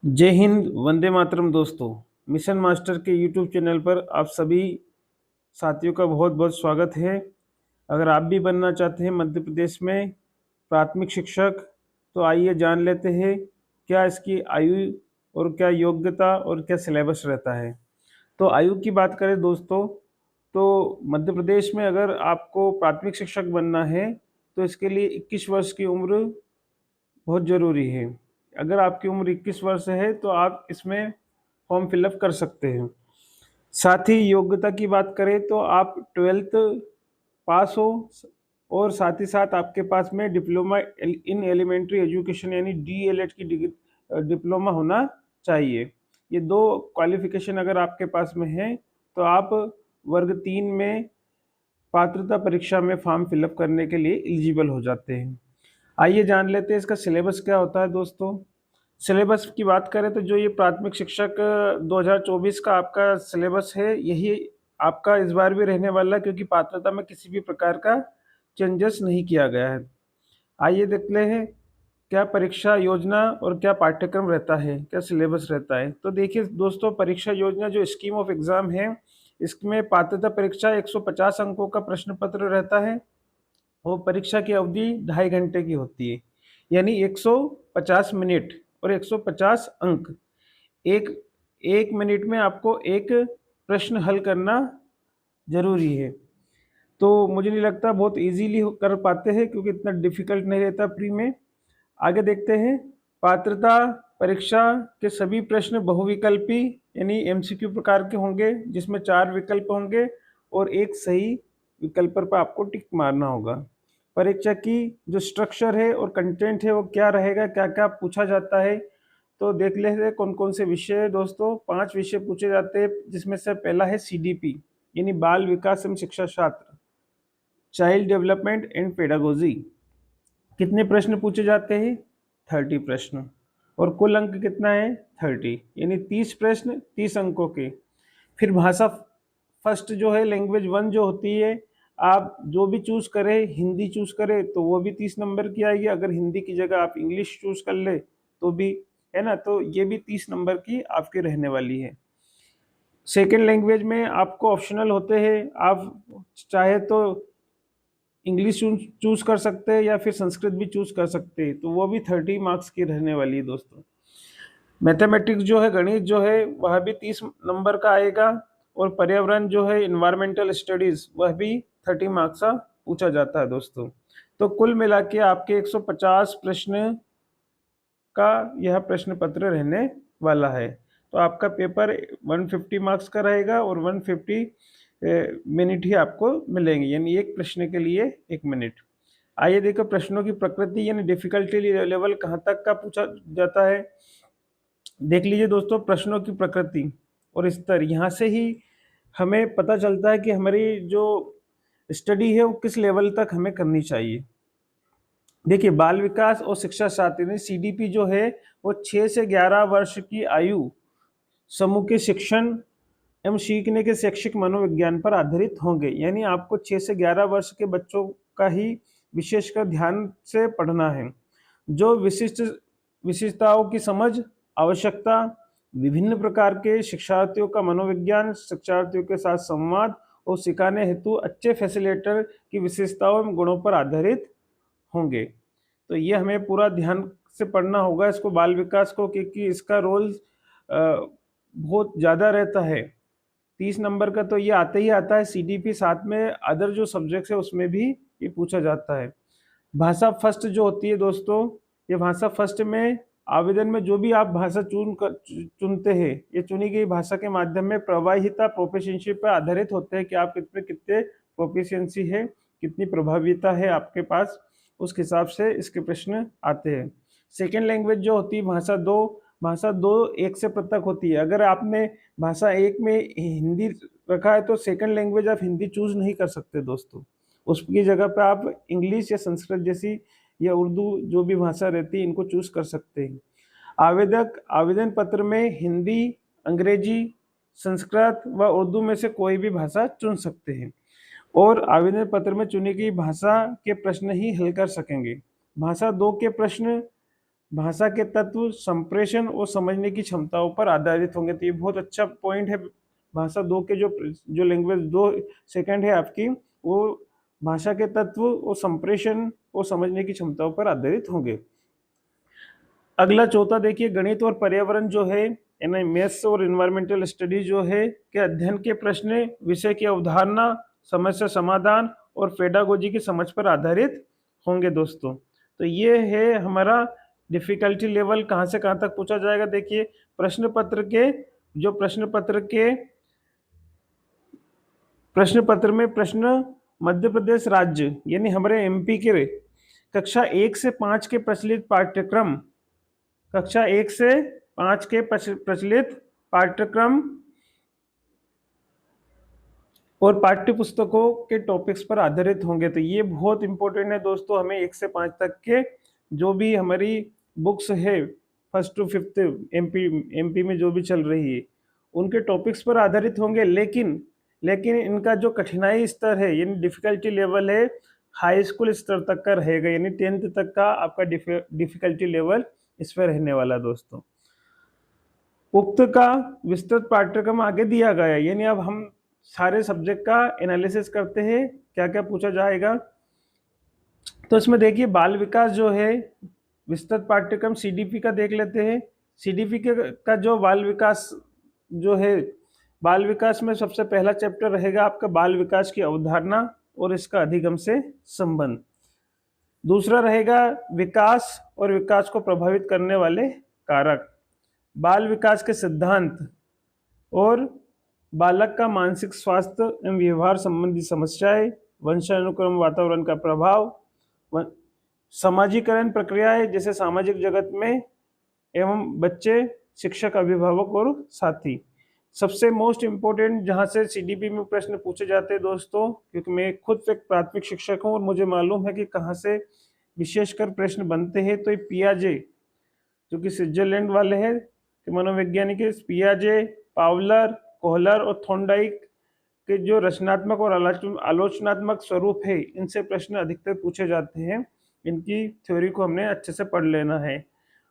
जय हिंद, वंदे मातरम दोस्तों। Mission master के यूट्यूब चैनल पर आप सभी साथियों का बहुत बहुत स्वागत है। अगर आप भी बनना चाहते हैं मध्य प्रदेश में प्राथमिक शिक्षक, तो आइए जान लेते हैं क्या इसकी आयु और क्या योग्यता और क्या सिलेबस रहता है। तो आयु की बात करें दोस्तों, तो मध्य प्रदेश में अगर आपको प्राथमिक शिक्षक बनना है तो इसके लिए 21 वर्ष की उम्र बहुत ज़रूरी है। अगर आपकी उम्र 21 वर्ष है तो आप इसमें फॉर्म फिलअप कर सकते हैं। साथ ही योग्यता की बात करें तो आप 12th पास हो और साथ ही साथ आपके पास में डिप्लोमा इन एलिमेंट्री एजुकेशन यानी डीएलएड की डिग्री डिप्लोमा होना चाहिए। ये दो क्वालिफिकेशन अगर आपके पास में है तो आप वर्ग 3 में पात्रता परीक्षा में फॉर्म फिलअप करने के लिए एलिजिबल हो जाते हैं। आइए जान लेते हैं इसका सिलेबस क्या होता है दोस्तों। सिलेबस की बात करें तो जो ये प्राथमिक शिक्षक 2024 का आपका सिलेबस है, यही आपका इस बार भी रहने वाला है, क्योंकि पात्रता में किसी भी प्रकार का चेंजेस नहीं किया गया है। आइए देखते हैं क्या परीक्षा योजना और क्या पाठ्यक्रम रहता है, क्या सिलेबस रहता है। तो देखिए दोस्तों, परीक्षा योजना जो स्कीम ऑफ एग्जाम है, इसमें पात्रता परीक्षा 150 अंकों का प्रश्न पत्र रहता है। वो परीक्षा की अवधि 2.5 घंटे की होती है, यानी 150 मिनट और 150 अंक। एक एक मिनट में आपको एक प्रश्न हल करना जरूरी है। तो मुझे नहीं लगता बहुत इजीली कर पाते हैं, क्योंकि इतना डिफिकल्ट नहीं रहता प्री में। आगे देखते हैं। पात्रता परीक्षा के सभी प्रश्न बहुविकल्पी यानी एमसीक्यू प्रकार के होंगे, जिसमें 4 विकल्प होंगे और एक सही विकल्प पर आपको टिक मारना होगा। परीक्षा की जो स्ट्रक्चर है और कंटेंट है वो क्या रहेगा, क्या क्या पूछा जाता है, तो देख लेते हैं कौन कौन से विषय है दोस्तों। 5 विषय पूछे जाते हैं, जिसमें से पहला है सीडीपी यानी बाल विकास एवं शिक्षा शास्त्र, चाइल्ड डेवलपमेंट एंड पेडागोजी। कितने प्रश्न पूछे जाते हैं? 30 प्रश्न। और कुल अंक कितना है? 30, यानी 30 प्रश्न 30 अंकों के। फिर भाषा फर्स्ट जो है, लैंग्वेज 1 जो होती है, आप जो भी चूज करें, हिंदी चूज करें तो वो भी 30 नंबर की आएगी। अगर हिंदी की जगह आप इंग्लिश चूज कर ले तो भी, है ना, तो ये भी 30 नंबर की आपकी रहने वाली है। सेकेंड लैंग्वेज में आपको ऑप्शनल होते हैं, आप चाहे तो इंग्लिश चूज कर सकते हैं या फिर संस्कृत भी चूज कर सकते हैं, तो वो भी 30 मार्क्स की रहने वाली है दोस्तों। मैथमेटिक्स जो है, गणित जो है, वह भी 30 नंबर का आएगा। और पर्यावरण जो है, इन्वायरमेंटल स्टडीज, वह भी 30 मार्क्स का पूछा जाता है दोस्तों। तो कुल मिला के आपके 150 प्रश्न का यह प्रश्न पत्र रहने वाला है। तो आपका पेपर 150 मार्क्स का रहेगा और 150 मिनट ही आपको मिलेंगे, यानी एक प्रश्न के लिए 1 मिनट। आइए देखो प्रश्नों की प्रकृति यानी डिफिकल्टी लेवल कहाँ तक का पूछा जाता है। देख लीजिए दोस्तों, प्रश्नों की प्रकृति और स्तर, यहाँ से ही हमें पता चलता है कि हमारी जो स्टडी है वो किस लेवल तक हमें करनी चाहिए। देखिए, बाल विकास और शिक्षा शास्त्र सीडीपी जो है, वो 6 से 11 वर्ष की आयु समूह के शिक्षण एवं सीखने के शैक्षिक मनोविज्ञान पर आधारित होंगे। यानी आपको 6 से 11 वर्ष के बच्चों का ही विशेषकर ध्यान से पढ़ना है। जो विशिष्टताओं की समझ, आवश्यकता, विभिन्न प्रकार के शिक्षार्थियों का मनोविज्ञान, शिक्षार्थियों के साथ संवाद और सिखाने हेतु अच्छे फैसिलिटेटर की विशेषताओं एवं गुणों पर आधारित होंगे। तो ये हमें पूरा ध्यान से पढ़ना होगा इसको, बाल विकास को, क्योंकि इसका रोल बहुत ज़्यादा रहता है। 30 नंबर का तो ये आता ही आता है सीडीपी, साथ में अदर जो सब्जेक्ट्स है उसमें भी ये पूछा जाता है। भाषा फर्स्ट जो होती है दोस्तों, ये भाषा फर्स्ट में आवेदन में जो भी आप भाषा चुनते हैं, ये चुनी गई भाषा के माध्यम में प्रवाहिता प्रोफिशिएंसी पर आधारित होते हैं कि आप कितने प्रोफिशिएंसी है, कितनी प्रभाविता है आपके पास, उस हिसाब से इसके प्रश्न आते हैं। सेकेंड लैंग्वेज जो होती है भाषा दो एक से पृथक होती है। अगर आपने भाषा एक में हिंदी रखा है तो सेकंड लैंग्वेज आप हिंदी चूज नहीं कर सकते दोस्तों। उसकी जगह पे आप इंग्लिश या संस्कृत जैसी या उर्दू जो भी भाषा रहती है इनको चूज कर सकते हैं। आवेदक आवेदन पत्र में हिंदी, अंग्रेजी, संस्कृत व उर्दू में से कोई भी भाषा चुन सकते हैं और आवेदन पत्र में चुनी गई भाषा के प्रश्न ही हल कर सकेंगे। भाषा 2 के प्रश्न भाषा के तत्व संप्रेषण और समझने की क्षमताओं पर आधारित होंगे। तो ये बहुत अच्छा पॉइंट है। भाषा दो के जो लैंग्वेज दो सेकंड है आपकी, वो भाषा के तत्व और संप्रेषण और समझने की क्षमताओं पर आधारित होंगे। अगला चौथा देखिए, गणित और पर्यावरण जो है यानी मैथ्स और इन्वायरमेंटल स्टडीज जो है के अध्ययन के प्रश्न विषय की अवधारणा, समस्या समाधान और पेडागोजी की समझ पर आधारित होंगे दोस्तों। तो ये है हमारा डिफिकल्टी लेवल कहाँ से कहाँ तक पूछा जाएगा। देखिए प्रश्न पत्र में प्रश्न मध्य प्रदेश राज्य यानी हमारे एमपी के कक्षा 1 से 5 के प्रचलित पाठ्यक्रम, कक्षा 1 से 5 के प्रचलित पाठ्यक्रम और पाठ्य पुस्तकों के टॉपिक्स पर आधारित होंगे। तो ये बहुत इंपॉर्टेंट है दोस्तों। हमें 1 से 5 तक के जो भी हमारी बुक्स है फर्स्ट टू फिफ्थ एमपी में जो भी चल रही है उनके टॉपिक्स पर आधारित होंगे, लेकिन इनका जो कठिनाई स्तर है यानी डिफिकल्टी लेवल है हाई स्कूल स्तर तक का रहेगा, यानी 10th तक का आपका डिफिकल्टी लेवल इस पर रहने वाला दोस्तों। उक्त का विस्तृत पाठ्यक्रम आगे दिया गया है, यानी अब हम सारे सब्जेक्ट का एनालिसिस करते हैं क्या क्या पूछा जाएगा। तो इसमें देखिए बाल विकास जो है विस्तृत पाठ्यक्रम सीडीपी का देख लेते हैं। सीडीपी का जो बाल विकास जो है, बाल विकास में सबसे पहला चैप्टर रहेगा आपका बाल विकास की अवधारणा और इसका अधिगम से संबंध। दूसरा रहेगा विकास और विकास को प्रभावित करने वाले कारक, बाल विकास के सिद्धांत और बालक का मानसिक स्वास्थ्य एवं व्यवहार संबंधी समस्याएं, वंशानुक्रम वातावरण का प्रभाव, सामाजिकरण प्रक्रियाएं जैसे सामाजिक जगत में एवं बच्चे, शिक्षक, अभिभावक और साथी। सबसे मोस्ट इम्पोर्टेंट जहां से सीडीपी में प्रश्न पूछे जाते हैं दोस्तों, क्योंकि मैं खुद एक प्राथमिक शिक्षक हूं और मुझे मालूम है कि कहां से विशेषकर प्रश्न बनते हैं। तो ये पियाजे जो कि स्विट्जरलैंड वाले हैं मनोवैज्ञानिक, पियाजे, पावलर, कोहलर और थॉर्नडाइक के जो रचनात्मक और आलोचनात्मक स्वरूप है इनसे प्रश्न अधिकतर पूछे जाते हैं। इनकी थ्योरी को हमने अच्छे से पढ़ लेना है।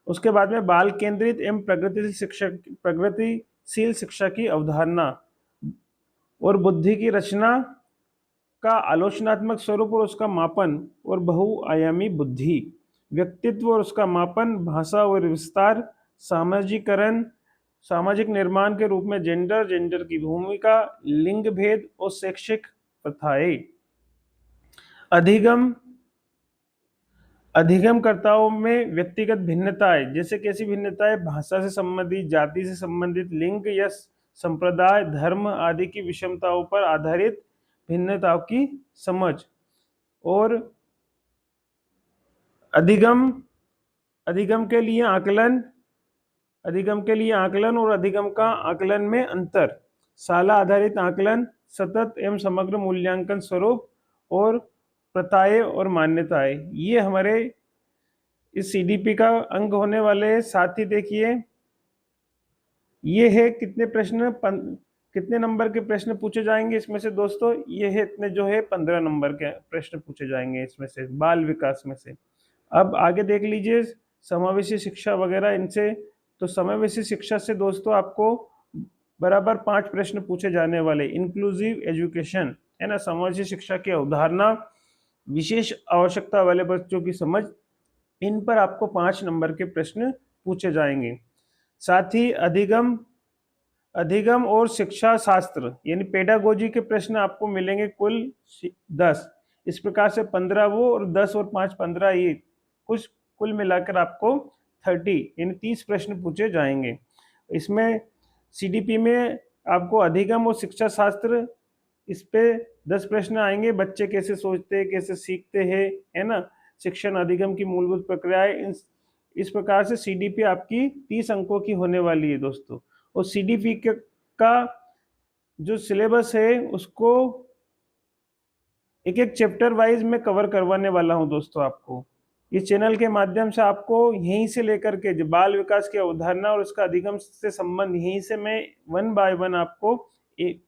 उसके बाद में बाल केंद्रित एवं प्रगतिशील शिक्षा की अवधारणा और बुद्धि की रचना का आलोचनात्मक स्वरूप और उसका मापन और बहुआयामी बुद्धि, व्यक्तित्व और उसका मापन, भाषा और विस्तार, सामाजिकरण, सामाजिक निर्माण के रूप में जेंडर की भूमिका, लिंग भेद और शैक्षिक प्रथाएं। अधिगमकर्ताओं में व्यक्तिगत भिन्नताएं, जैसे कैसी भिन्नताएं, भाषा से संबंधित, जाति से संबंधित, लिंग या संप्रदाय, धर्म आदि की विषमताओं पर आधारित भिन्नताओं की समझ, और अधिगम के लिए आकलन और अधिगम का आकलन में अंतर, साला आधारित आकलन, सतत एवं समग्र मूल्यांकन स्वरूप और प्रथाएं और मान्यताएं, ये हमारे इस सीडीपी का अंग होने वाले हैं। साथ ही देखिए ये है कितने नंबर के प्रश्न पूछे जाएंगे इसमें से दोस्तों, ये है इतने जो है 15 नंबर के प्रश्न पूछे जाएंगे इसमें से बाल विकास में से। अब आगे देख लीजिए समावेशी शिक्षा वगैरह इनसे। तो समावेशी शिक्षा से दोस्तों आपको बराबर 5 प्रश्न पूछे जाने वाले, इंक्लूसिव एजुकेशन है ना, समावेशी शिक्षा की अवधारणा, विशेष आवश्यकता वाले बच्चों की समझ, इन पर आपको 5 नंबर के प्रश्न पूछे जाएंगे। साथ ही अधिगम और शिक्षा शास्त्र यानी पेडागोजी के प्रश्न आपको मिलेंगे कुल 10। इस प्रकार से 15 वो और 10 और 5 15, ये कुल मिलाकर आपको 30 यानी 30 प्रश्न पूछे जाएंगे। इसमें सीडीपी में आपको अधिगम और शिक्षा शास्त्र इस पे 10 प्रश्न आएंगे, बच्चे कैसे सोचते हैं, कैसे सीखते हैं, है ना, शिक्षण अधिगम की मूलभूत प्रक्रियाएं, इस प्रकार से सीडीपी आपकी 30 अंकों की होने वाली है दोस्तों। और सीडीपी का जो सिलेबस है उसको एक एक चैप्टर वाइज मैं कवर करवाने वाला हूं दोस्तों। आपको इस चैनल के माध्यम से आपको यहीं से लेकर के जो बाल विकास की अवधारणा और उसका अधिगम से संबंध, यहीं से मैं 1 बाय 1 आपको एक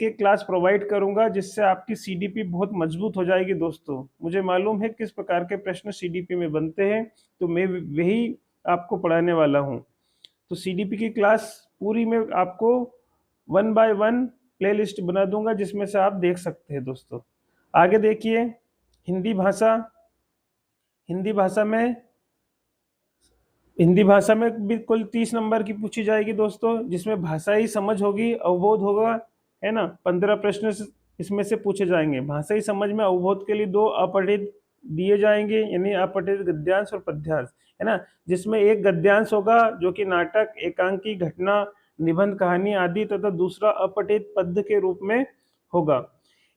एक क्लास प्रोवाइड करूंगा, जिससे आपकी सीडीपी बहुत मजबूत हो जाएगी दोस्तों। मुझे मालूम है किस प्रकार के प्रश्न सीडीपी में बनते हैं, तो मैं वही आपको पढ़ाने वाला हूँ। तो सीडीपी की क्लास पूरी में आपको 1 बाय 1 प्लेलिस्ट बना दूंगा, जिसमें से आप देख सकते हैं दोस्तों। आगे देखिए, हिंदी भाषा। हिंदी भाषा में हिंदी भाषा में भी कुल 30 नंबर की पूछी जाएगी दोस्तों, जिसमें भाषाई समझ होगी, अवबोध होगा, है ना। 15 प्रश्न इसमें से पूछे जाएंगे। भाषाई समझ में अवबोध के लिए 2 अपठित दिए जाएंगे, यानी अपठित गद्यांश और पद्यांश, है ना, जिसमें एक गद्यांश होगा जो कि नाटक, एकांकी, घटना, निबंध, कहानी आदि, तथा दूसरा अपठित पद्य के रूप में होगा।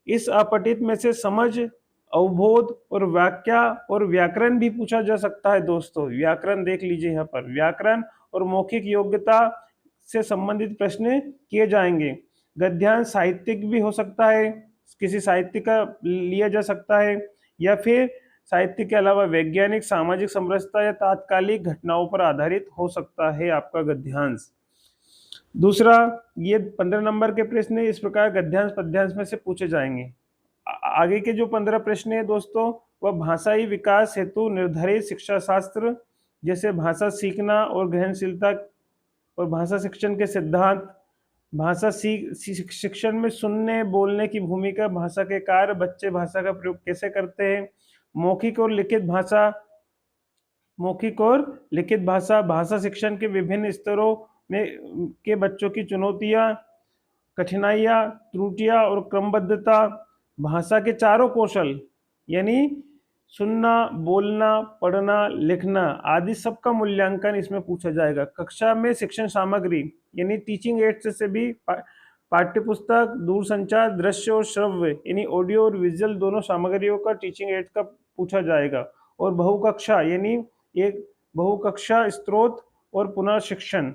इस अपठित में से समझ, अवबोध और वाक्या और व्याकरण भी पूछा जा सकता है दोस्तों। व्याकरण देख लीजिए यहाँ पर, व्याकरण और मौखिक योग्यता से संबंधित प्रश्न किए जाएंगे। गद्यांश साहित्यिक भी हो सकता है, किसी साहित्य का लिया जा सकता है, या फिर साहित्य के अलावा वैज्ञानिक, सामाजिक समरसता या तात्कालिक घटनाओं पर आधारित हो सकता है आपका गद्यांश। दूसरा, ये 15 नंबर के प्रश्न इस प्रकार गद्यांश पद्यांश में से पूछे जाएंगे। आगे के जो 15 प्रश्न है दोस्तों, वह भाषाई विकास हेतु निर्धारित शिक्षा शास्त्र, जैसे भाषा सीखना और ग्रहणशीलता और भाषा शिक्षण के सिद्धांत, भाषा शिक्षण में सुनने बोलने की भूमिका, भाषा के कार्य, बच्चे भाषा का प्रयोग कैसे करते हैं, मौखिक और लिखित भाषा, भाषा शिक्षण के विभिन्न स्तरों में के बच्चों की चुनौतियां, कठिनाइयां, त्रुटियां और क्रमबद्धता, भाषा के चारों कौशल, यानी सुनना, बोलना, पढ़ना, लिखना आदि सबका मूल्यांकन इसमें पूछा जाएगा। कक्षा में शिक्षण सामग्री, यानी टीचिंग एड्स से भी पाठ्यपुस्तक, दूरसंचार, दृश्य और श्रव्य, यानी ऑडियो और विजुअल दोनों सामग्रियों का टीचिंग एड्स का पूछा जाएगा। और बहुकक्षा, यानी एक बहुकक्षा स्त्रोत और पुनर्शिक्षण,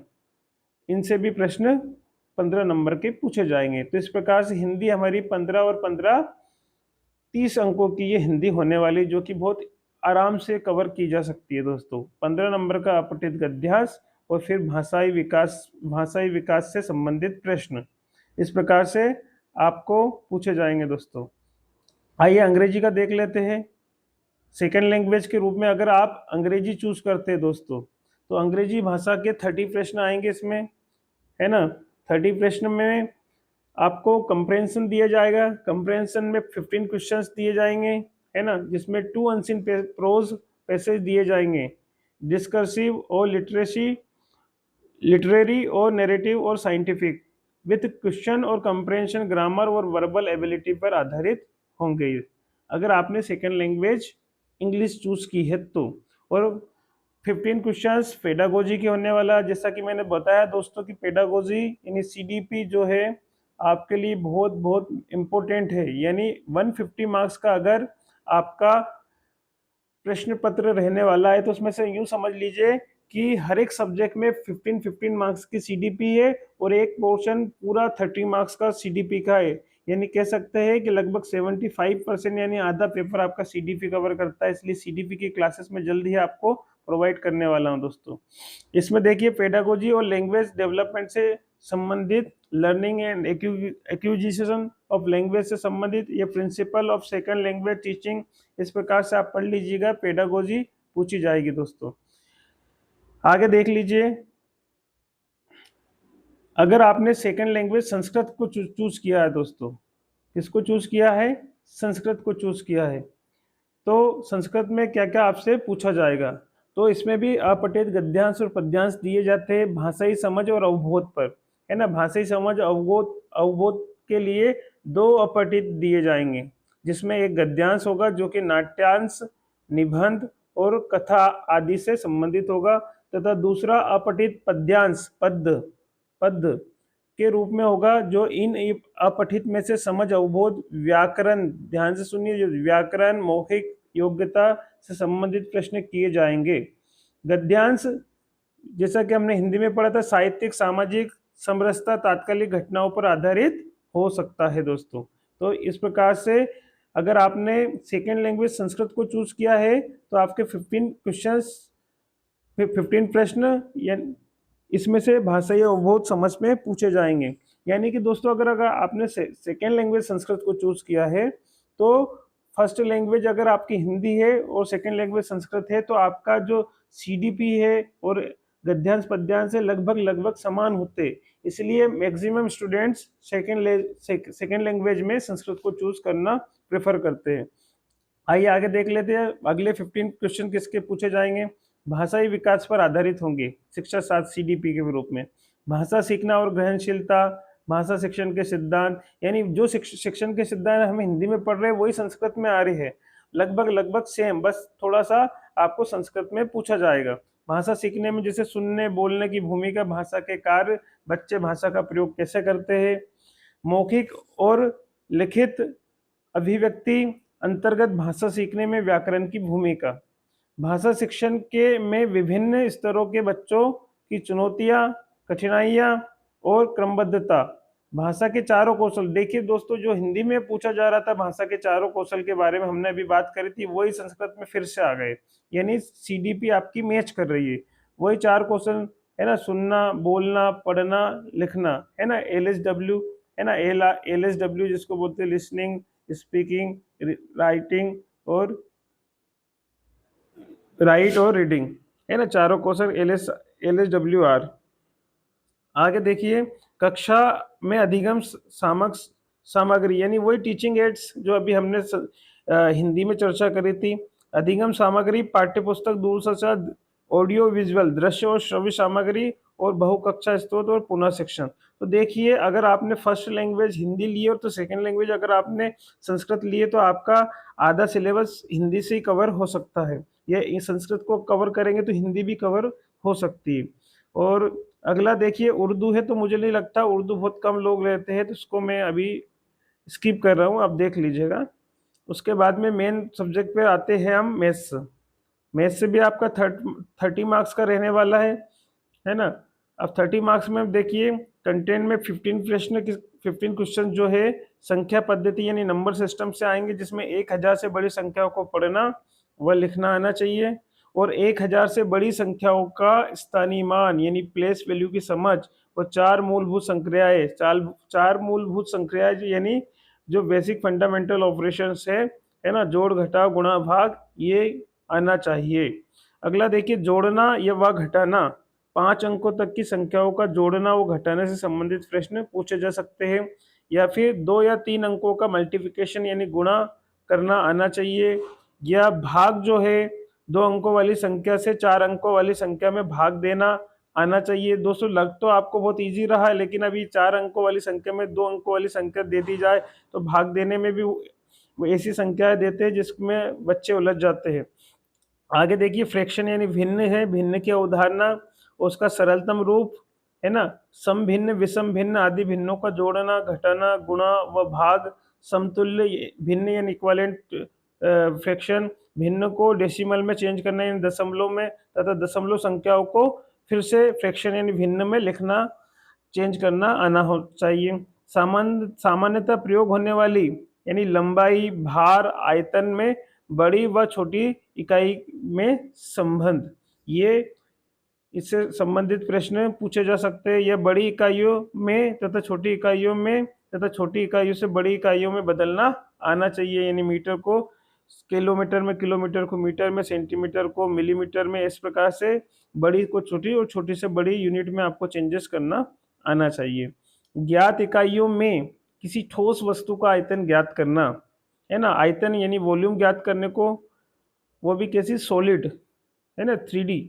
इनसे भी प्रश्न 15 नंबर के पूछे जाएंगे। तो इस प्रकार से हिंदी हमारी 15 और 15 30 अंकों की ये हिंदी होने वाली, जो कि बहुत आराम से कवर की जा सकती है दोस्तों। 15 नंबर का अपठित गद्यांश और फिर भाषाई विकास से संबंधित प्रश्न इस प्रकार से आपको पूछे जाएंगे दोस्तों। आइए अंग्रेजी का देख लेते हैं। सेकेंड लैंग्वेज के रूप में अगर आप अंग्रेजी चूज करते हैं दोस्तों, तो अंग्रेजी भाषा के 30 प्रश्न आएंगे इसमें, है ना। 30 प्रश्न में आपको कंप्रेंशन दिया जाएगा। कंप्रेंशन में 15 क्वेश्चंस दिए जाएंगे, है ना, जिसमें 2 अनसीन प्रोज पैसेज दिए जाएंगे। डिस्कर्सिव और लिटरेरी और नैरेटिव और साइंटिफिक, विथ क्वेश्चन और कंप्रेंशन ग्रामर और वर्बल एबिलिटी पर आधारित होंगे, अगर आपने सेकेंड लैंग्वेज इंग्लिश चूज की है तो। और 15 क्वेश्चंस पेडागोजी के होने वाला, जैसा कि मैंने बताया दोस्तों कि पेडागोजी यानी सीडीपी जो है आपके लिए बहुत बहुत इम्पोर्टेंट है। यानी 150 मार्क्स का अगर आपका प्रश्न पत्र रहने वाला है, तो उसमें से यूं समझ लीजिए कि हर एक सब्जेक्ट में 15 मार्क्स की सीडीपी है और एक पोर्शन पूरा 30 मार्क्स का सीडीपी का है। यानी कह सकते हैं कि लगभग 75% यानी आधा पेपर आपका सीडीपी कवर करता है। इसलिए सीडीपी की क्लासेस में जल्द ही आपको प्रोवाइड करने वाला हूं दोस्तों। इसमें देखिए पेडागोजी और लैंग्वेज डेवलपमेंट से संबंधित, learning and acquisition of language से संबंधित, ये principle of second language teaching, इस प्रकार से आप पढ़ लीजिएगा। पेडागोजी पूछी जाएगी दोस्तों। आगे देख लीजिए, अगर आपने सेकंड लैंग्वेज संस्कृत को चूज किया है दोस्तों, किसको चूज किया है, संस्कृत को चूज किया है, तो संस्कृत में क्या क्या आपसे पूछा जाएगा। तो इसमें भी अपठित गद्यांश और पद्यांश दिए जाते हैं भाषाई समझ और अवबोध पर, है ना। भाषाई समझ अवबोध के लिए 2 अपठित दिए जाएंगे, जिसमें एक गद्यांश होगा जो कि नाट्यांश, निबंध और कथा आदि से संबंधित होगा, तथा दूसरा अपठित पद्यांश पद के रूप में होगा, जो इन अपठित में से समझ, अवबोध, व्याकरण, ध्यान से सुनिए, जो व्याकरण, मौखिक योग्यता से संबंधित प्रश्न किए जाएंगे। गद्यांश जैसा कि हमने हिंदी में पढ़ा था, साहित्यिक, सामाजिक समरसता, तात्कालिक घटनाओं पर आधारित हो सकता है दोस्तों। तो इस प्रकार से अगर आपने सेकेंड लैंग्वेज संस्कृत को चूज किया है, तो आपके 15 प्रश्न इसमें से भाषाई अवबोध समझ में पूछे जाएंगे। यानी कि दोस्तों अगर आपने सेकेंड लैंग्वेज संस्कृत को चूज किया है, तो फर्स्ट लैंग्वेज अगर आपकी हिंदी है और सेकेंड लैंग्वेज संस्कृत है, तो आपका जो सीडीपी है और गद्यांश पद्यांश से लगभग लगभग समान होते, इसलिए मैक्सिमम स्टूडेंट्स सेकेंड लैंग्वेज में संस्कृत को चूज करना प्रेफर करते हैं। आइए आगे देख लेते हैं अगले 15 क्वेश्चन किसके पूछे जाएंगे। भाषाई विकास पर आधारित होंगे शिक्षा सात सीडीपी के रूप में। भाषा सीखना और ग्रहणशीलता, भाषा शिक्षण के सिद्धांत, यानी जो शिक्षण के सिद्धांत हम हिंदी में पढ़ रहे हैं वही संस्कृत में आ रही है, लगभग लगभग सेम, बस थोड़ा सा आपको संस्कृत में पूछा जाएगा। भाषा सीखने में जैसे सुनने बोलने की भूमिका, भाषा के कार्य, बच्चे भाषा का प्रयोग कैसे करते हैं, मौखिक और लिखित अभिव्यक्ति अंतर्गत भाषा सीखने में व्याकरण की भूमिका, भाषा शिक्षण के में विभिन्न स्तरों के बच्चों की चुनौतियां, कठिनाइयां और क्रमबद्धता, भाषा के चारों कौशल। देखिए दोस्तों, जो हिंदी में पूछा जा रहा था भाषा के चारों कौशल के बारे में हमने अभी बात करी थी, वही संस्कृत में फिर से आ गए, यानी सीडीपी आपकी मैच कर रही है, वही चार कौशल है ना, सुनना, बोलना, पढ़ना, लिखना, है ना, एलएसडब्ल्यू, है ना, एलएसडब्ल्यू जिसको बोलते हैं लिसनिंग, स्पीकिंग, राइटिंग और राइट और रीडिंग, है ना, चारों कौशल एलएसडब्ल्यूआर। आगे देखिए, कक्षा में अधिगम सामग्री, यानी वही टीचिंग एड्स जो अभी हमने हिंदी में चर्चा करी थी। अधिगम सामग्री, पाठ्यपुस्तक, दूरदर्शन, ऑडियो विजुअल, दृश्य और श्रव्य सामग्री और बहुकक्षा स्त्रोत और पुनः शिक्षण। तो देखिए, अगर आपने फर्स्ट लैंग्वेज हिंदी ली और तो सेकंड लैंग्वेज अगर आपने संस्कृत लिए तो आपका आधा सिलेबस हिंदी से ही कवर हो सकता है, ये संस्कृत को कवर करेंगे तो हिंदी भी कवर हो सकती है। और अगला देखिए उर्दू है, तो मुझे नहीं लगता, उर्दू बहुत कम लोग रहते हैं तो इसको मैं अभी स्किप कर रहा हूँ, आप देख लीजिएगा। उसके बाद में मेन सब्जेक्ट पे आते हैं हम, मैथ्स। मैथ्स से भी आपका 30 मार्क्स का रहने वाला है ना। अब 30 मार्क्स में देखिए कंटेंट में 15 क्वेश्चन जो है संख्या पद्धति यानी नंबर सिस्टम से आएंगे, जिसमें 1000 से बड़ी संख्याओं को पढ़ना व लिखना आना चाहिए, और 1000 से बड़ी संख्याओं का स्थानीय मान यानी प्लेस वैल्यू की समझ, और चार मूलभूत संक्रियाएं, चार मूलभूत संक्रियाएं यानी जो बेसिक फंडामेंटल ऑपरेशंस है ना, जोड़ घटाव गुणा भाग, ये आना चाहिए। अगला देखिए, जोड़ना या व घटाना, 5 अंकों तक की संख्याओं का जोड़ना व घटाने से संबंधित प्रश्न पूछे जा सकते हैं, या फिर 2 या 3 अंकों का मल्टीप्लिकेशन यानी गुणा करना आना चाहिए, या भाग जो है 2 अंकों वाली संख्या से 4 अंकों वाली संख्या में भाग देना आना चाहिए। दोस्तों, लग तो आपको बहुत इजी रहा है, लेकिन अभी 4 अंकों वाली संख्या में 2 अंकों वाली संख्या दे दी जाए तो भाग देने में भी वो ऐसी संख्याएं देते हैं जिसमें बच्चे उलझ जाते हैं। आगे देखिए, फ्रैक्शन यानी भिन्न है, भिन्न की अवधारणा, उसका सरलतम रूप, है ना, सम भिन्न, विषम भिन्न आदि भिन्नों का जोड़ना, घटाना, गुणा व भाग, समतुल्य भिन्न यानी इक्विवेलेंट फ्रैक्शन, भिन्न को डेसिमल में चेंज करना यानी दशमलव में, तथा दशमलव संख्याओं को फिर से फ्रैक्शन यानी भिन्न में लिखना, चेंज करना आना हो चाहिए। सामान्यतः प्रयोग होने वाली यानी लंबाई, भार, आयतन में बड़ी व छोटी इकाई में संबंध, ये इससे संबंधित प्रश्न पूछे जा सकते हैं। यह बड़ी इकाइयों में तथा छोटी इकाइयों में तथा छोटी इकाइयों से बड़ी इकाइयों में बदलना आना चाहिए, यानी मीटर को किलोमीटर में, किलोमीटर को मीटर में, सेंटीमीटर को मिलीमीटर में, इस प्रकार से बड़ी को छोटी और छोटी से बड़ी यूनिट में आपको चेंजेस करना आना चाहिए। ज्ञात इकाइयों में किसी ठोस वस्तु का आयतन ज्ञात करना, है ना, आयतन यानी वॉल्यूम ज्ञात करने को, वो भी कैसी, सॉलिड, है ना, 3D,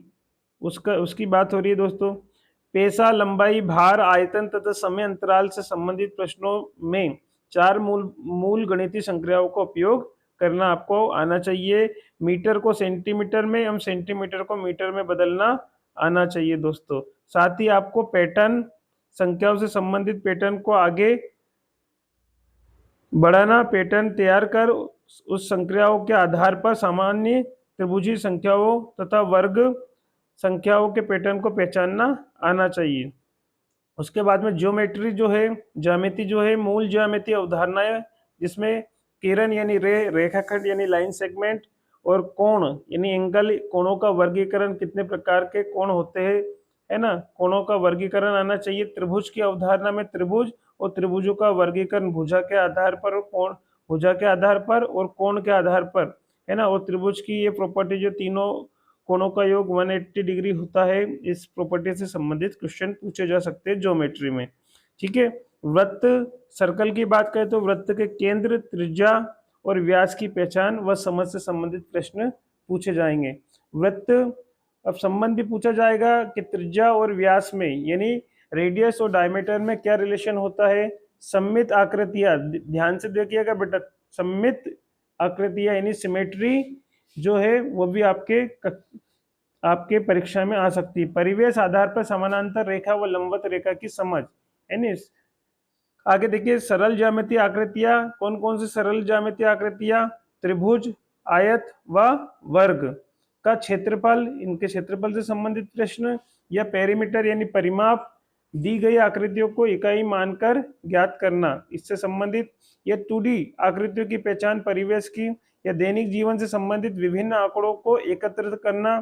उसकी बात हो रही है दोस्तों। पैसा, लंबाई, भार, आयतन तथा समय अंतराल से संबंधित प्रश्नों में चार मूल गणितीय संक्रियाओं का उपयोग करना आपको आना चाहिए। मीटर को सेंटीमीटर में, हम सेंटीमीटर को मीटर में बदलना आना चाहिए दोस्तों। साथ ही आपको पैटर्न, संख्याओं से संबंधित पैटर्न को आगे बढ़ाना, पैटर्न तैयार कर उस संक्रियाओं के आधार पर सामान्य त्रिभुजीय संख्याओं तथा वर्ग संख्याओं के पैटर्न को पहचानना आना चाहिए। उसके बाद में ज्योमेट्री जो है, ज्यामिति जो है, मूल ज्यामिति अवधारणाएं, जिसमें किरण यानी रेखाखंड यानी लाइन सेगमेंट, और कोण यानी एंगल, कोणों का वर्गीकरण, कितने प्रकार के कोण होते हैं, है ना, कोणों का वर्गीकरण आना चाहिए। त्रिभुज की अवधारणा में त्रिभुज और त्रिभुजों का वर्गीकरण भुजा के आधार पर और कोण, भुजा के आधार पर और कोण के आधार पर, है ना, और त्रिभुज की ये प्रॉपर्टी जो तीनों कोणों का योग 180 डिग्री होता है। इस प्रॉपर्टी से संबंधित क्वेश्चन पूछे जा सकते हैं ज्योमेट्री में। ठीक है। वृत्त सर्कल की बात करें तो वृत्त के केंद्र, त्रिज्या और व्यास की पहचान व समझ से संबंधित प्रश्न पूछे जाएंगे। वृत्त अब संबंध भी पूछा जाएगा कि त्रिज्या और व्यास में यानी रेडियस और डायमीटर में क्या रिलेशन होता है। सममित आकृतियां, ध्यान से देखिएगा बेटा, सममित आकृतियां यानी सिमेट्री जो है वो भी आपके परीक्षा में आ सकती है। परिवेश आधार पर समानांतर रेखा व लंबवत रेखा की समझ यानी आगे देखिए सरल ज्यामितीय आकृतियां, कौन कौन सी सरल ज्यामितीय आकृतियां, त्रिभुज, आयत व वर्ग का क्षेत्रफल, इनके क्षेत्रफल से संबंधित प्रश्न, या पेरीमीटर यानी परिमाप, दी गई आकृतियों को इकाई मानकर ज्ञात करना, इससे संबंधित, या 2D आकृतियों की पहचान परिवेश की, या दैनिक जीवन से संबंधित विभिन्न आंकड़ों को एकत्रित करना।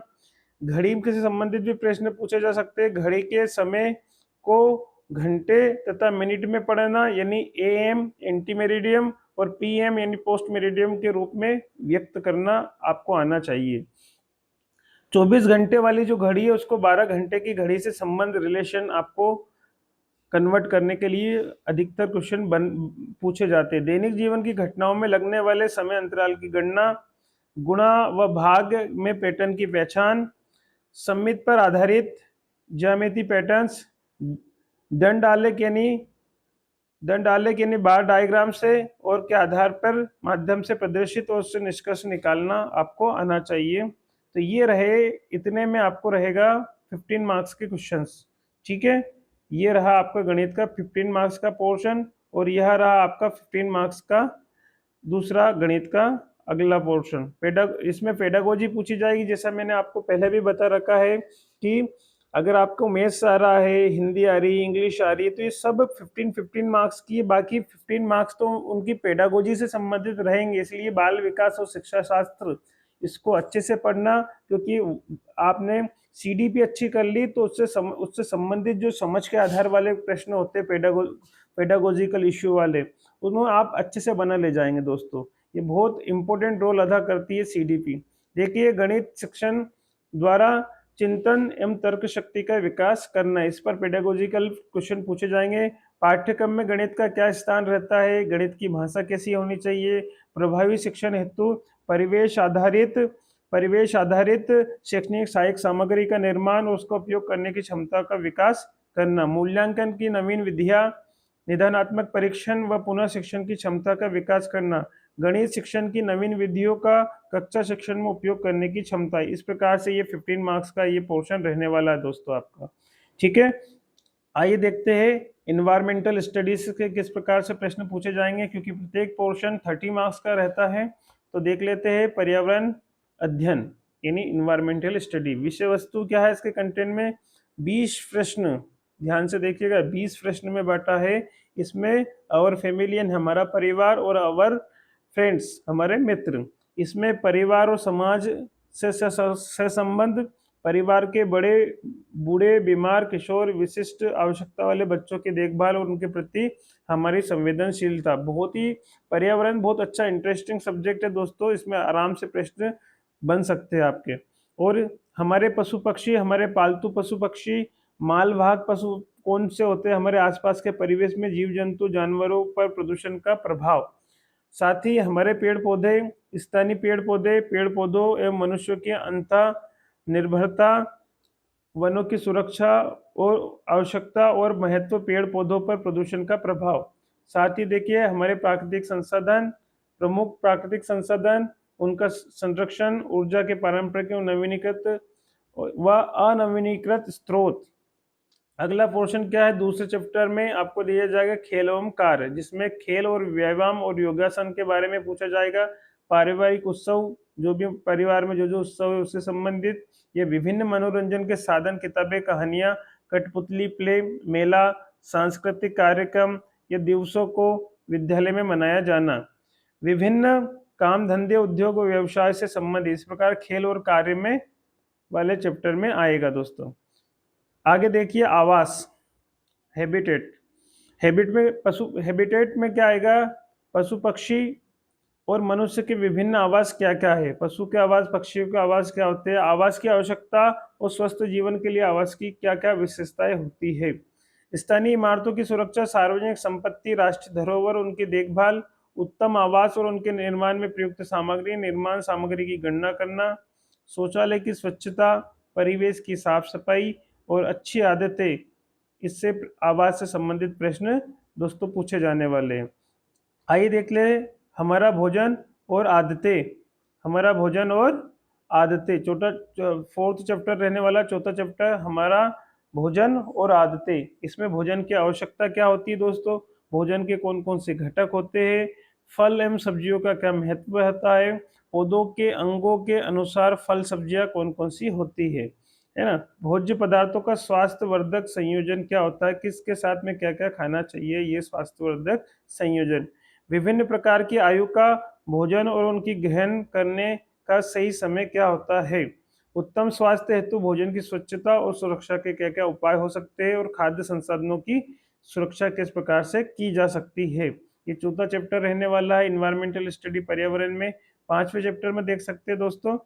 घड़ी से संबंधित भी प्रश्न पूछे जा सकते हैं। घड़ी के समय को घंटे तथा मिनट में पढ़ना यानी AM एंटी मेरिडियम और PM यानी पोस्ट मेरिडियम के रूप में व्यक्त करना आपको आना चाहिए। 24 घंटे वाली जो घड़ी है उसको 12 घंटे की घड़ी से संबंध रिलेशन आपको कन्वर्ट करने के लिए अधिकतर क्वेश्चन पूछे जाते हैं। दैनिक जीवन की घटनाओं में लगने वाले समय अंतराल की गणना, गुणा व भाग में पैटर्न की पहचान, सममित पर आधारित ज्यामिति पैटर्न्स, दंड आलेख यानी बार डायग्राम से और के आधार पर माध्यम से प्रदर्शित और उससे निष्कर्ष निकालना आपको आना चाहिए। तो ये रहे, इतने में आपको रहेगा 15 मार्क्स के क्वेश्चंस। ठीक है, ये रहा आपका गणित का 15 मार्क्स का पोर्शन और यह रहा आपका 15 मार्क्स का दूसरा गणित का अगला पोर्शन। इसमें पेडागोजी पूछी जाएगी। जैसा मैंने आपको पहले भी बता रखा है कि अगर आपको मैथ्स आ रहा है, हिंदी आ रही है, इंग्लिश आ रही है, तो ये सब 15 मार्क्स की, बाकी 15 मार्क्स तो उनकी पेडागोजी से संबंधित रहेंगे। इसलिए बाल विकास और शिक्षा शास्त्र इसको अच्छे से पढ़ना, क्योंकि आपने CDP अच्छी कर ली तो उससे संबंधित जो समझ के आधार वाले प्रश्न होते हैं, पेडागोजिकल इश्यू वाले, उन्हें आप अच्छे से बना ले जाएंगे दोस्तों। ये बहुत इंपॉर्टेंट रोल अदा करती है CDP। देखिए, गणित शिक्षण द्वारा चिंतन एवं तर्क शक्ति का विकास करना, इस पर पेडागोजिकल क्वेश्चन पूछे जाएंगे। पाठ्यक्रम में गणित का क्या स्थान रहता है, गणित की भाषा कैसी होनी चाहिए, प्रभावी शिक्षण हेतु परिवेश आधारित शैक्षणिक सहायक सामग्री का निर्माण और उसका उपयोग करने की क्षमता का विकास करना, मूल्यांकन की नवीन विधियां, निदानात्मक परीक्षण व पुनः शिक्षण की क्षमता का विकास करना, गणित शिक्षण की नवीन विधियों का कक्षा शिक्षण में उपयोग करने की क्षमता। इस प्रकार से ये 15 मार्क्स का ये पोर्शन रहने वाला है दोस्तों आपका। ठीक है, आइए देखते हैं इन्वायरमेंटल स्टडीज के किस प्रकार से प्रश्न पूछे जाएंगे, क्योंकि प्रत्येक पोर्शन 30 मार्क्स का रहता है। तो देख लेते हैं पर्यावरण अध्ययन यानी इन्वायरमेंटल स्टडी। विषय वस्तु क्या है इसके कंटेंट में? 20 प्रश्न, ध्यान से देखिएगा, 20 प्रश्न में बांटा है। इसमें आवर फैमिलियन हमारा परिवार और आवर फ्रेंड्स हमारे मित्र। इसमें परिवार और समाज से संबंध, परिवार के बड़े बूढ़े बीमार किशोर विशिष्ट आवश्यकता वाले बच्चों की देखभाल और उनके प्रति हमारी संवेदनशीलता। बहुत ही पर्यावरण बहुत अच्छा इंटरेस्टिंग सब्जेक्ट है दोस्तों, इसमें आराम से प्रश्न बन सकते हैं आपके। और हमारे पशु पक्षी, हमारे पालतू पशु पक्षी, मालवाहक पशु कौन से होते हैं, हमारे आसपास के परिवेश में जीव जंतु जानवरों पर प्रदूषण का प्रभाव, साथ ही हमारे पेड़ पौधे, स्थानीय पेड़ पौधों एवं मनुष्यों की अंतः निर्भरता, वनों की सुरक्षा और आवश्यकता और महत्व, पेड़ पौधों पर प्रदूषण का प्रभाव। साथ ही देखिए हमारे प्राकृतिक संसाधन, प्रमुख प्राकृतिक संसाधन, उनका संरक्षण, ऊर्जा के पारंपरिक एवं नवीनीकृत व अनवीनीकृत स्रोत। अगला पोर्शन क्या है, दूसरे चैप्टर में आपको दिया जाएगा खेल एवं कार्य, जिसमें खेल और व्यायाम और योगासन के बारे में पूछा जाएगा। पारिवारिक उत्सव, जो भी परिवार में जो जो उत्सव है उससे संबंधित, ये विभिन्न मनोरंजन के साधन, किताबें, कहानियां, कठपुतली प्ले, मेला, सांस्कृतिक कार्यक्रम, ये दिवसों को विद्यालय में मनाया जाना, विभिन्न काम धंधे, उद्योग और व्यवसाय से संबंधित, इस प्रकार खेल और कार्य में वाले चैप्टर में आएगा दोस्तों। आगे देखिए आवास, हैबिटेट। हैबिटेट में क्या आएगा? पशु पक्षी और मनुष्य के विभिन्न आवास क्या क्या है, पशु के आवास, पक्षियों के आवास क्या होते हैं, आवास की आवश्यकता और स्वस्थ जीवन के लिए आवास की क्या क्या विशेषताएं होती है। स्थानीय इमारतों की सुरक्षा, सार्वजनिक संपत्ति, राष्ट्रीय धरोहर, उनकी देखभाल, उत्तम आवास और उनके निर्माण में प्रयुक्त सामग्री, निर्माण सामग्री की गणना करना, शौचालय की स्वच्छता, परिवेश की साफ सफाई और अच्छी आदतें, इससे आवास से संबंधित प्रश्न दोस्तों पूछे जाने वाले हैं। आइए देख ले हमारा भोजन और आदतें। हमारा भोजन और आदतें, चौथा फोर्थ चैप्टर रहने वाला, चौथा चैप्टर हमारा भोजन और आदतें। इसमें भोजन की आवश्यकता क्या होती है दोस्तों, भोजन के कौन कौन से घटक होते हैं, फल एवं सब्जियों का क्या महत्व होता है, पौधों के अंगों के अनुसार फल सब्जियां कौन कौन सी होती है ना। भोज्य पदार्थों का स्वास्थ्यवर्धक संयोजन क्या होता है, किसके साथ में क्या क्या खाना चाहिए, ये स्वास्थ्यवर्धक संयोजन। विभिन्न प्रकार की आयु का भोजन और उनकी ग्रहण करने का सही समय क्या होता है। उत्तम स्वास्थ्य हेतु भोजन की स्वच्छता और सुरक्षा के क्या क्या उपाय हो सकते हैं, और खाद्य संसाधनों की सुरक्षा किस प्रकार से की जा सकती है। ये चौथा चैप्टर रहने वाला है इन्वायरमेंटल स्टडी, पर्यावरण में। पांचवें चैप्टर में देख सकते हैं दोस्तों,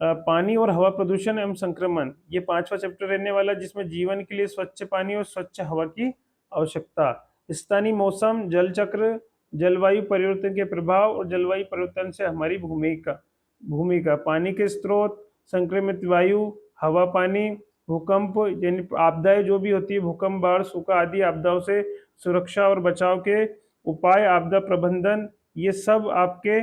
पानी और हवा प्रदूषण एवं संक्रमण, ये पांचवा चैप्टर रहने वाला, जिसमें जीवन के लिए स्वच्छ पानी और स्वच्छ हवा की आवश्यकता। स्थानीय मौसम, जल चक्र, जलवायु परिवर्तन के प्रभाव और जलवायु परिवर्तन से हमारी भूमिका भूमिका पानी के स्रोत, संक्रमित वायु, हवा, पानी, भूकंप यानी आपदाएं जो भी होती है, भूकंप, बाढ़, सूखा आदि आपदाओं से सुरक्षा और बचाव के उपाय, आपदा प्रबंधन, ये सब आपके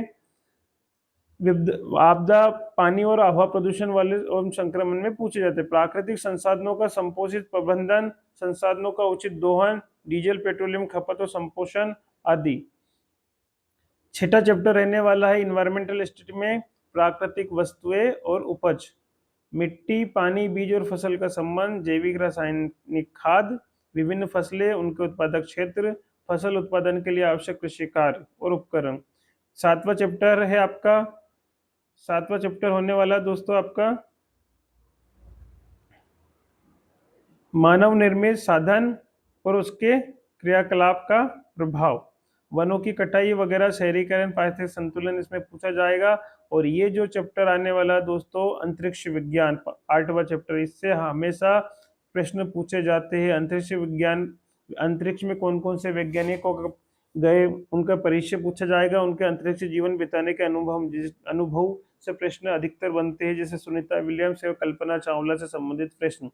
आपदा, पानी और हवा प्रदूषण वाले और संक्रमण में पूछे जाते हैं। प्राकृतिक संसाधनों का संपोषित प्रबंधन, संसाधनों का उचित दोहन, डीजल पेट्रोलियम खपत और संपोषण आदि। छठा चैप्टर रहने वाला है इन्वायरमेंटल स्टडी में, प्राकृतिक वस्तुएं और उपज, मिट्टी, पानी, बीज और फसल का संबंध, जैविक रासायनिक खाद, विभिन्न फसलें, उनके उत्पादक क्षेत्र, फसल उत्पादन के लिए आवश्यक कृषि कार्य और उपकरण। सातवां चैप्टर होने वाला दोस्तों आपका मानव निर्मित साधन और उसके क्रियाकलाप का प्रभाव, वनों की कटाई वगैरह, शहरीकरण, पारिस्थितिक संतुलन, इसमें पूछा जाएगा। और ये जो चैप्टर आने वाला दोस्तों अंतरिक्ष विज्ञान, आठवां चैप्टर, इससे हमेशा प्रश्न पूछे जाते हैं। अंतरिक्ष विज्ञान, अंतरिक्ष में कौन कौन से वैज्ञानिकों गए, उनका परिचय पूछा जाएगा, उनके अंतरिक्ष जीवन बिताने के अनुभव से प्रश्न अधिकतर बनते हैं, जैसे सुनीता विलियम्स और कल्पना चावला से संबंधित प्रश्न।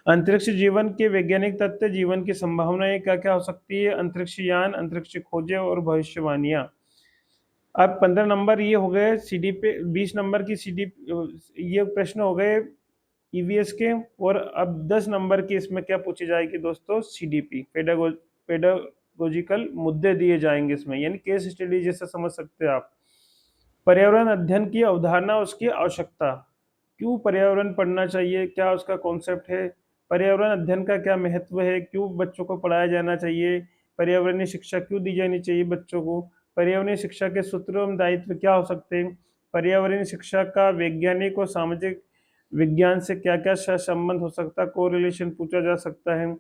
अंतरिक्ष जीवन के वैज्ञानिक तथ्य, जीवन की संभावनाएं क्या क्या हो सकती है, अंतरिक्ष यान, अंतरिक्ष खोजें और भविष्यवाणियां। अब 15 नंबर ये हो गए सीडी पे, 20 नंबर की सीडी ये प्रश्न हो गए ईवीएस के, और अब 10 नंबर की इसमें क्या पूछी जाएगी दोस्तों, सीडीपी, पेडागोजिकल मुद्दे दिए जाएंगे इसमें, यानी केस स्टडी जैसा समझ सकते हैं आप। पर्यावरण अध्ययन की अवधारणा, उसकी आवश्यकता, क्यों पर्यावरण पढ़ना चाहिए, क्या उसका कॉन्सेप्ट है, पर्यावरण अध्ययन का क्या महत्व है, क्यों बच्चों को पढ़ाया जाना चाहिए, पर्यावरणीय शिक्षा क्यों दी जानी चाहिए बच्चों को, पर्यावरणीय शिक्षा के सूत्र एवं दायित्व क्या हो सकते हैं, पर्यावरणीय शिक्षा का वैज्ञानिक और सामाजिक विज्ञान से क्या क्या संबंध हो सकता है, कोरिलेशन पूछा जा सकता है।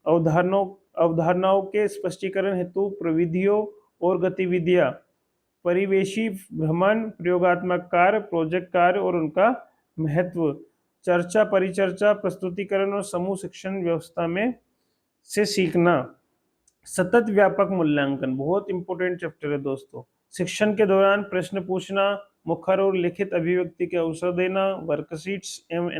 अवधारणाओं के स्पष्टीकरण हेतु प्रविधियों और गतिविधियां, परिवेशी भ्रमण, प्रयोगात्मक कार्य, प्रोजेक्ट कार्य और उनका महत्व, चर्चा, परिचर्चा, प्रस्तुतिकरण और समूह शिक्षण व्यवस्था में से सीखना। सतत व्यापक मूल्यांकन बहुत इंपॉर्टेंट चैप्टर है दोस्तों। शिक्षण के दौरान प्रश्न पूछना, मुखर और लिखित अभिव्यक्ति के अवसर देना, वर्कशीट्स एवं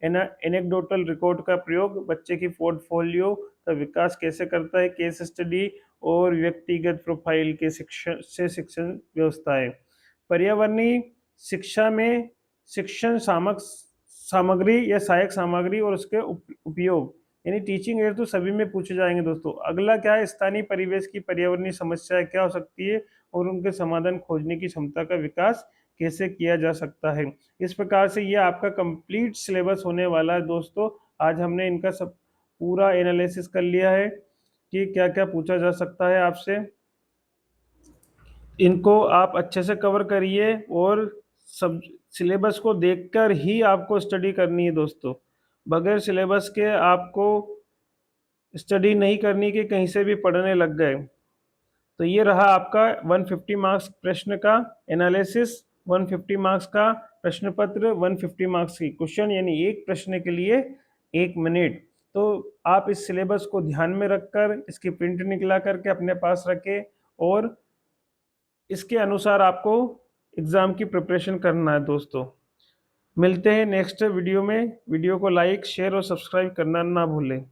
एनेक्डोटल रिकॉर्ड का प्रयोग, बच्चे की पोर्टफोलियो का विकास कैसे करता है, केस स्टडी और व्यक्तिगत प्रोफाइल के शिक्षण व्यवस्थाएं। पर्यावरणीय शिक्षा में शिक्षण सामग्री या सहायक सामग्री और उसके उपयोग, यानी टीचिंग एड तो सभी में पूछे जाएंगे दोस्तों। अगला क्या है, स्थानीय परिवेश की पर्यावरणीय समस्याएं क्या हो सकती है और उनके समाधान खोजने की क्षमता का विकास कैसे किया जा सकता है। इस प्रकार से ये आपका कंप्लीट सिलेबस होने वाला है दोस्तों। आज हमने इनका सब पूरा एनालिसिस कर लिया है कि क्या क्या पूछा जा सकता है आपसे। इनको आप अच्छे से कवर करिए और सब सिलेबस को देखकर ही आपको स्टडी करनी है दोस्तों। बगैर सिलेबस के आपको स्टडी नहीं करनी कि कहीं से भी पढ़ने लग गए। तो ये रहा आपका 150 मार्क्स प्रश्न का एनालिसिस, 150 मार्क्स का प्रश्न पत्र, 150 मार्क्स की क्वेश्चन, यानी एक प्रश्न के लिए 1 मिनट। तो आप इस सिलेबस को ध्यान में रखकर इसकी प्रिंट निकला करके अपने पास रखें और इसके अनुसार आपको एग्ज़ाम की प्रिपरेशन करना है दोस्तों। मिलते हैं नेक्स्ट वीडियो में। वीडियो को लाइक, शेयर और सब्सक्राइब करना ना भूलें।